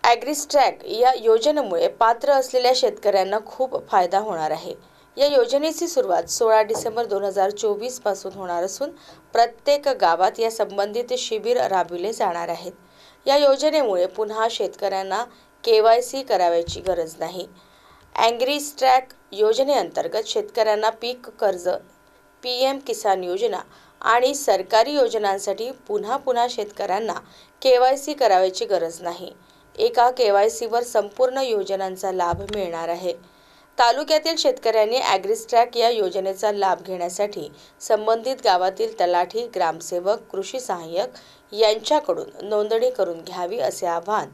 ॲग्रिस्ट्रॅक या योजनेमुळे पात्र असलेल्या शेतकऱ्यांना खूप फायदा होणार आहे। या योजनेची सुरुवात 16 डिसेंबर 2024 पासून होणार असून प्रत्येक गावात या संबंधित शिबिर राबविले जाणार आहेत। या योजनेमुळे पुन्हा शेतकऱ्यांना KYC करावयाची गरज नाही। ॲग्रिस्ट्रॅक योजनेअंतर्गत शेतकऱ्यांना पीक कर्ज, PM किसान योजना आणि सरकारी योजनांसाठी पुन्हा शेतकऱ्यांना KYC करावयाची गरज नाही। एका KYC वर संपूर्ण योजनांचा लाभ मिळणार आहे। तालुक्यातील शेतकऱ्यांनी ॲग्रिस्ट्रॅक या योजनेचा लाभ घेण्यासाठी संबंधित गावातील तलाठी, ग्रामसेवक, कृषी सहाय्यक यांच्याकडून नोंदणी करून घ्यावी असे आवाहन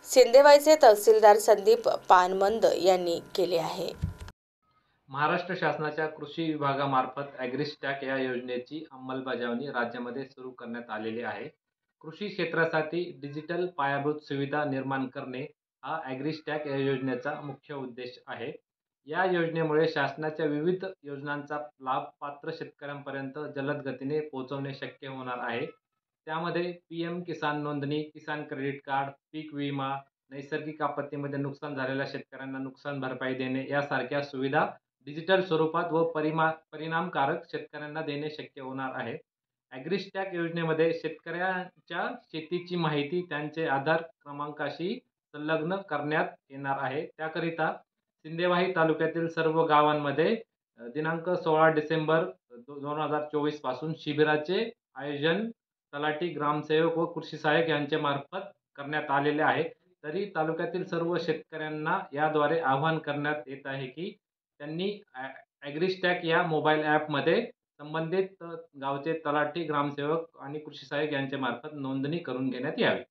सिंदेवाईचे तहसीलदार संदीप पानमंद यांनी केले आहे। महाराष्ट्र शासनाच्या कृषी विभागामार्फत ॲग्रिस्टॅक या योजनेची अंमलबजावणी राज्यामध्ये सुरू करण्यात आलेली आहे। कृषी क्षेत्रासाठी डिजिटल पायाभूत सुविधा निर्माण करणे हा ॲग्रिस्टॅक या योजनेचा मुख्य उद्देश आहे। या योजनेमुळे शासनाच्या विविध योजनांचा लाभ पात्र शेतकऱ्यांपर्यंत जलद गतीने पोहोचवणे शक्य होणार आहे। त्यामध्ये PM किसान नोंदणी, किसान क्रेडिट कार्ड, पीक विमा, नैसर्गिक आपत्तीमध्ये नुकसान झालेल्या शेतकऱ्यांना नुकसान भरपाई देणे यासारख्या सुविधा डिजिटल स्वरूपात व परिणामकारक शेतकऱ्यांना देणे शक्य होणार आहे। ॲग्रिस्टॅक योजनेमध्ये शेतकऱ्यांच्या शेतीची माहिती त्यांचे आधार क्रमांकाशी संलग्न करण्यात येणार आहे। त्याकरिता सिंदेवाही तालुक्यातील सर्व गावांमध्ये दिनांक 16 डिसेंबर 2024 पासून शिबिराचे आयोजन तलाठी, ग्रामसेवक व कृषी सहाय्यक यांच्या मार्फत करण्यात आलेले आहे। तरी तालुक्यातील सर्व शेतकऱ्यांना याद्वारे आवाहन करण्यात येत आहे की त्यांनी ॲग्रिस्टॅक या मोबाईल ॲपमध्ये संबंधित गावचे तलाठी, ग्रामसेवक आणि कृषी सहाय्यक यांच्या मार्फत नोंदणी करून घेण्यात यावी।